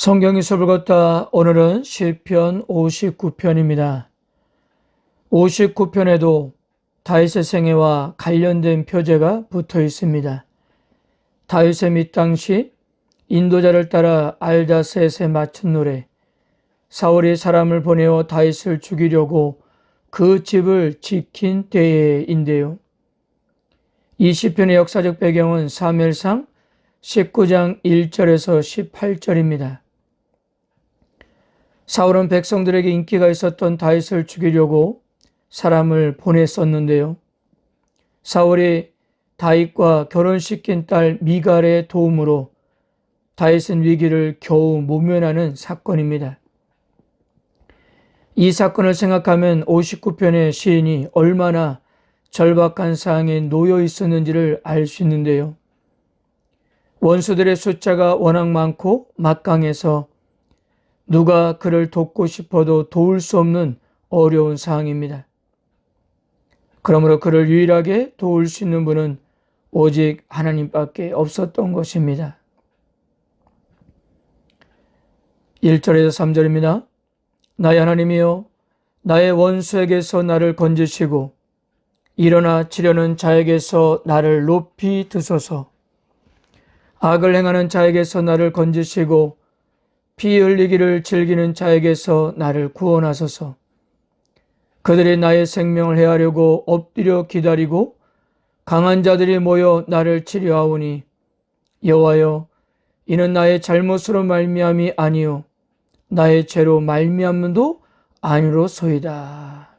성경이 수업을 걷다 오늘은 시편 59편입니다. 59편에도 다윗의 생애와 관련된 표제가 붙어 있습니다. 다윗의 밑당시 인도자를 따라 알다셋에 맞춘 노래, 사울이 사람을 보내어 다윗을 죽이려고 그 집을 지킨 때인데요. 이 시편의 역사적 배경은 사무엘상 19장 1절에서 18절입니다. 사울은 백성들에게 인기가 있었던 다윗을 죽이려고 사람을 보냈었는데요. 사울이 다윗과 결혼시킨 딸 미갈의 도움으로 다윗은 위기를 겨우 모면하는 사건입니다. 이 사건을 생각하면 59편의 시인이 얼마나 절박한 상황에 놓여 있었는지를 알 수 있는데요. 원수들의 숫자가 워낙 많고 막강해서 누가 그를 돕고 싶어도 도울 수 없는 어려운 상황입니다. 그러므로 그를 유일하게 도울 수 있는 분은 오직 하나님밖에 없었던 것입니다. 1절에서 3절입니다. 나의 하나님이여, 나의 원수에게서 나를 건지시고 일어나 치려는 자에게서 나를 높이 드소서. 악을 행하는 자에게서 나를 건지시고 피 흘리기를 즐기는 자에게서 나를 구원하소서. 그들이 나의 생명을 해하려고 엎드려 기다리고 강한 자들이 모여 나를 치려하오니 여호와여, 이는 나의 잘못으로 말미암이 아니요 나의 죄로 말미암음도 아니로소이다.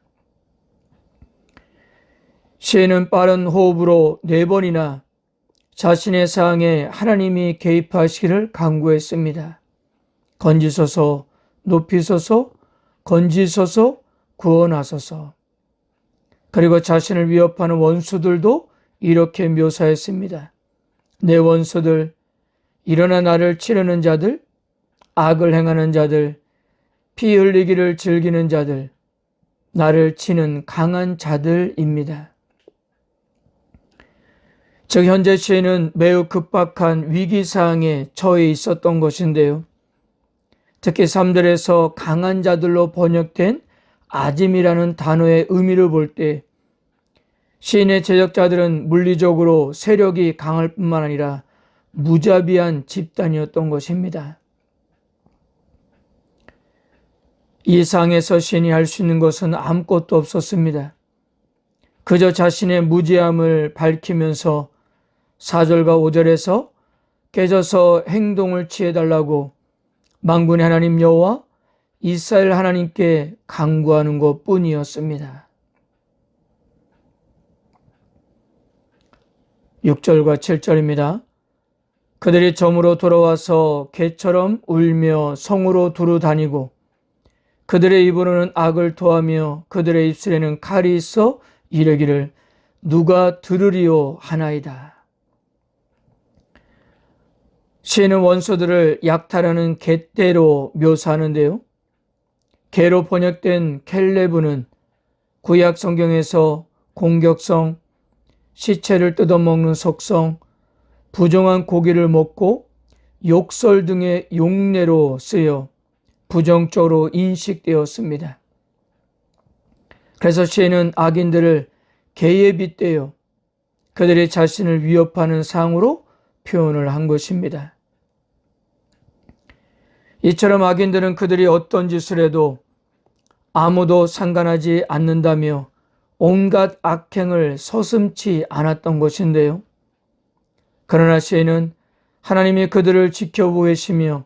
시인은 빠른 호흡으로 4번이나 자신의 사항에 하나님이 개입하시기를 간구했습니다. 건지소서, 높이소서, 건지소서, 구원하소서. 그리고 자신을 위협하는 원수들도 이렇게 묘사했습니다. 내 원수들, 일어나 나를 치려는 자들, 악을 행하는 자들, 피 흘리기를 즐기는 자들, 나를 치는 강한 자들입니다. 즉 현재 시인은 매우 급박한 위기사항에 처해 있었던 것인데요. 특히 3절에서 강한 자들로 번역된 아짐이라는 단어의 의미를 볼 때 시인의 제적자들은 물리적으로 세력이 강할 뿐만 아니라 무자비한 집단이었던 것입니다. 이 상에서 시인이 할 수 있는 것은 아무것도 없었습니다. 그저 자신의 무지함을 밝히면서 4절과 5절에서 깨져서 행동을 취해달라고 만군의 하나님 여호와 이스라엘 하나님께 간구하는 것뿐이었습니다. 6절과 7절입니다. 그들이 점으로 돌아와서 개처럼 울며 성으로 두루 다니고 그들의 입으로는 악을 토하며 그들의 입술에는 칼이 있어 이르기를 누가 들으리오 하나이다. 시인은 원수들을 약탈하는 갯대로 묘사하는데요. 개로 번역된 켈레브는 구약 성경에서 공격성, 시체를 뜯어먹는 속성, 부정한 고기를 먹고 욕설 등의 용례로 쓰여 부정적으로 인식되었습니다. 그래서 시인은 악인들을 개에 빗대어 그들이 자신을 위협하는 상으로 표현을 한 것입니다. 이처럼 악인들은 그들이 어떤 짓을 해도 아무도 상관하지 않는다며 온갖 악행을 서슴지 않았던 것인데요. 그러나 시인은 하나님이 그들을 지켜보고 계시며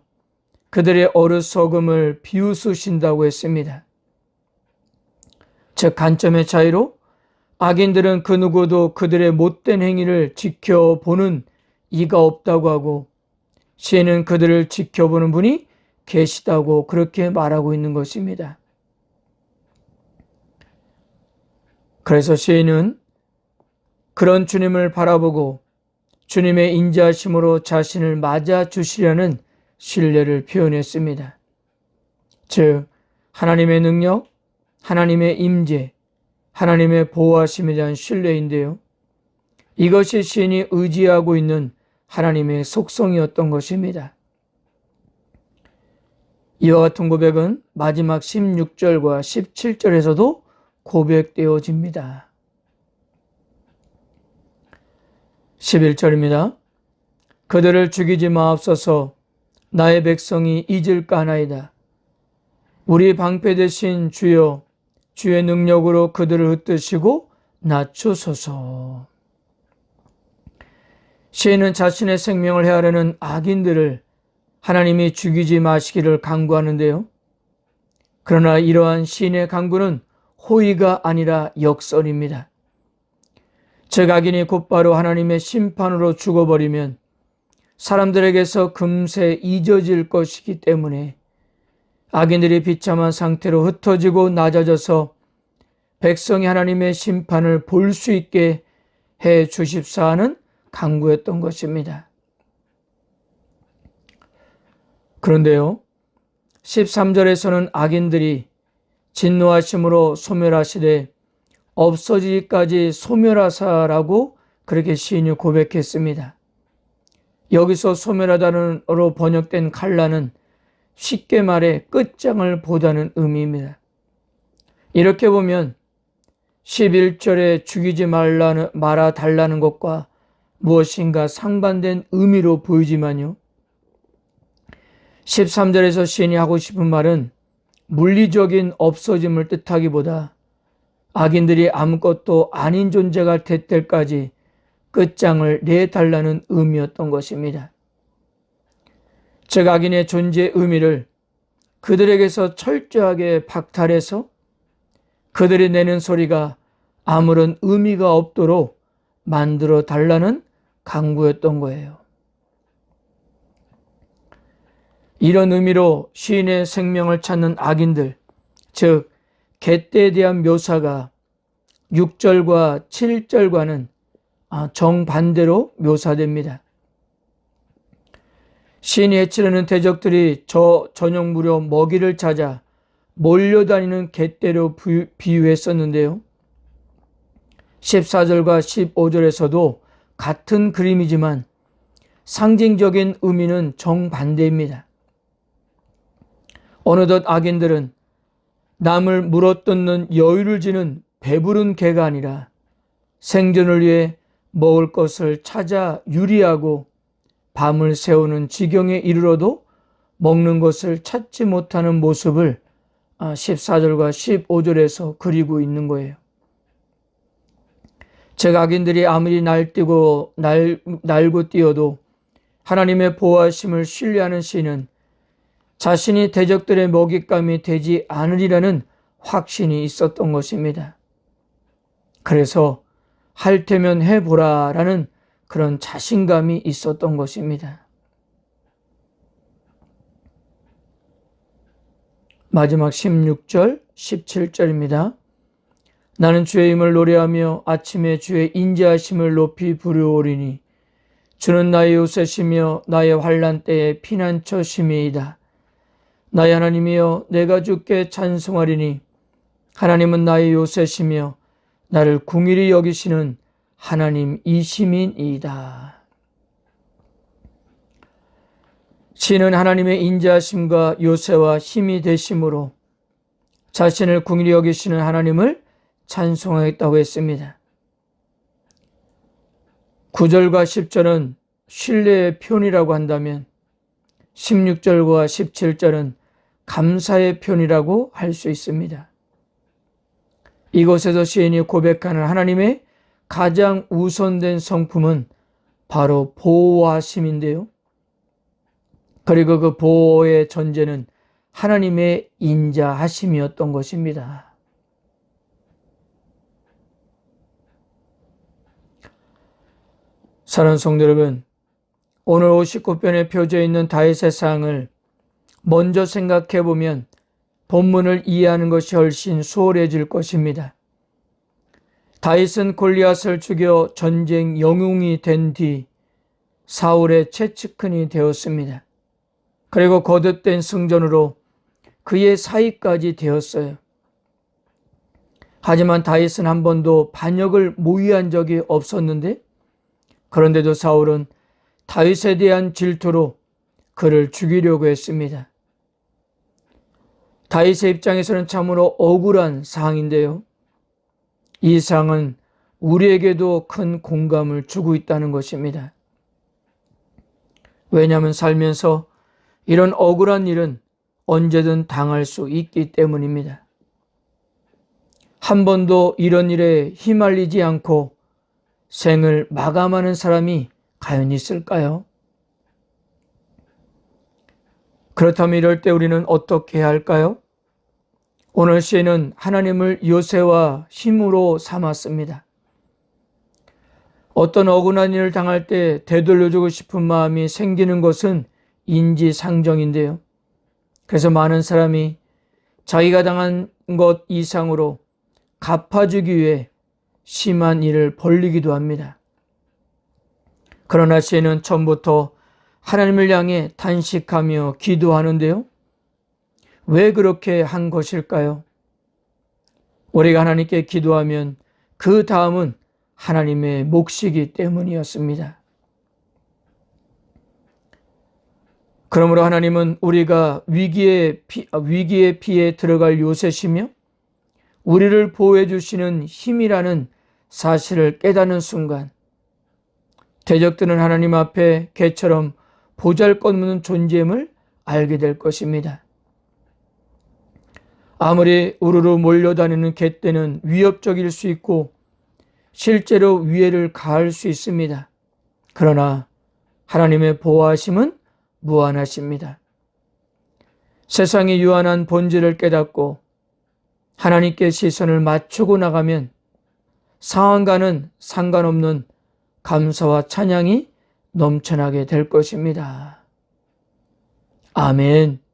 그들의 어리석음을 비웃으신다고 했습니다. 즉 관점의 차이로 악인들은 그 누구도 그들의 못된 행위를 지켜보는 이가 없다고 하고 시인은 그들을 지켜보는 분이 계시다고 그렇게 말하고 있는 것입니다. 그래서 시인은 그런 주님을 바라보고 주님의 인자하심으로 자신을 맞아 주시려는 신뢰를 표현했습니다. 즉 하나님의 능력, 하나님의 임재, 하나님의 보호하심에 대한 신뢰인데요. 이것이 시인이 의지하고 있는 하나님의 속성이었던 것입니다. 이와 같은 고백은 마지막 16절과 17절에서도 고백되어집니다. 11절입니다. 그들을 죽이지 마옵소서. 나의 백성이 잊을까 하나이다. 우리 방패 되신 주여, 주의 능력으로 그들을 흩으시고 낮추소서. 시인은 자신의 생명을 해하려는 악인들을 하나님이 죽이지 마시기를 간구하는데요. 그러나 이러한 시인의 간구는 호의가 아니라 역설입니다. 즉 악인이 곧바로 하나님의 심판으로 죽어버리면 사람들에게서 금세 잊어질 것이기 때문에 악인들이 비참한 상태로 흩어지고 낮아져서 백성이 하나님의 심판을 볼 수 있게 해 주십사 하는 간구였던 것입니다. 그런데요, 13절에서는 악인들이 진노하심으로 소멸하시되 없어지기까지 소멸하사라고 그렇게 시인이 고백했습니다. 여기서 소멸하다는로 번역된 칼라는 쉽게 말해 끝장을 보다는 의미입니다. 이렇게 보면 11절에 죽이지 말아 달라는 것과 무엇인가 상반된 의미로 보이지만요. 13절에서 시인이 하고 싶은 말은 물리적인 없어짐을 뜻하기보다 악인들이 아무것도 아닌 존재가 될 때까지 끝장을 내달라는 의미였던 것입니다. 즉 악인의 존재의 의미를 그들에게서 철저하게 박탈해서 그들이 내는 소리가 아무런 의미가 없도록 만들어 달라는 간구였던 거예요. 이런 의미로 시인의 생명을 찾는 악인들, 즉 갯대에 대한 묘사가 6절과 7절과는 정반대로 묘사됩니다. 시인이 해치려는 대적들이 저녁 무렵 먹이를 찾아 몰려다니는 갯대로 비유했었는데요. 14절과 15절에서도 같은 그림이지만 상징적인 의미는 정반대입니다. 어느덧 악인들은 남을 물어뜯는 여유를 지는 배부른 개가 아니라 생존을 위해 먹을 것을 찾아 유리하고 밤을 새우는 지경에 이르러도 먹는 것을 찾지 못하는 모습을 14절과 15절에서 그리고 있는 거예요. 즉 악인들이 아무리 날고 뛰어도 하나님의 보호하심을 신뢰하는 시인은 자신이 대적들의 먹잇감이 되지 않으리라는 확신이 있었던 것입니다. 그래서 할 테면 해보라라는 그런 자신감이 있었던 것입니다. 마지막 16절, 17절입니다. 나는 주의 힘을 노래하며 아침에 주의 인자하심을 높이 부르오리니 주는 나의 요새시며 나의 환난 때의 피난처심이이다. 나의 하나님이여 내가 주께 찬송하리니 하나님은 나의 요새시며 나를 궁일이 여기시는 하나님이심이니이다. 시인은 하나님의 인자하심과 요새와 힘이 되심으로 자신을 궁일이 여기시는 하나님을 찬송하겠다고 했습니다. 9절과 10절은 신뢰의 표현이라고 한다면 16절과 17절은 감사의 표현이라고 할 수 있습니다. 이곳에서 시인이 고백하는 하나님의 가장 우선된 성품은 바로 보호하심인데요. 그리고 그 보호의 전제는 하나님의 인자하심이었던 것입니다. 사랑하는 성도 여러분, 오늘 59편에 펴져 있는 다윗의 사항을 먼저 생각해 보면 본문을 이해하는 것이 훨씬 수월해질 것입니다. 다윗은 골리앗을 죽여 전쟁 영웅이 된 뒤 사울의 최측근이 되었습니다. 그리고 거듭된 승전으로 그의 사위까지 되었어요. 하지만 다윗은 한 번도 반역을 모의한 적이 없었는데 그런데도 사울은 다윗에 대한 질투로 그를 죽이려고 했습니다. 다윗의 입장에서는 참으로 억울한 상황인데요. 이 상황은 우리에게도 큰 공감을 주고 있다는 것입니다. 왜냐하면 살면서 이런 억울한 일은 언제든 당할 수 있기 때문입니다. 한 번도 이런 일에 휘말리지 않고 생을 마감하는 사람이 과연 있을까요? 그렇다면 이럴 때 우리는 어떻게 해야 할까요? 오늘 시에는 하나님을 요새와 힘으로 삼았습니다. 어떤 억울한 일을 당할 때 되돌려주고 싶은 마음이 생기는 것은 인지상정인데요. 그래서 많은 사람이 자기가 당한 것 이상으로 갚아주기 위해 심한 일을 벌리기도 합니다. 그러나 시에는 처음부터 하나님을 향해 탄식하며 기도하는데요. 왜 그렇게 한 것일까요? 우리가 하나님께 기도하면 그 다음은 하나님의 몫이기 때문이었습니다. 그러므로 하나님은 우리가 위기의 피해 들어갈 요새시며 우리를 보호해 주시는 힘이라는 사실을 깨닫는 순간 대적들은 하나님 앞에 개처럼 보잘것없는 존재임을 알게 될 것입니다. 아무리 우르르 몰려다니는 갯떼는 위협적일 수 있고 실제로 위해를 가할 수 있습니다. 그러나 하나님의 보호하심은 무한하십니다. 세상의 유한한 본질을 깨닫고 하나님께 시선을 맞추고 나가면 상황과는 상관없는 감사와 찬양이 넘쳐나게 될 것입니다. 아멘.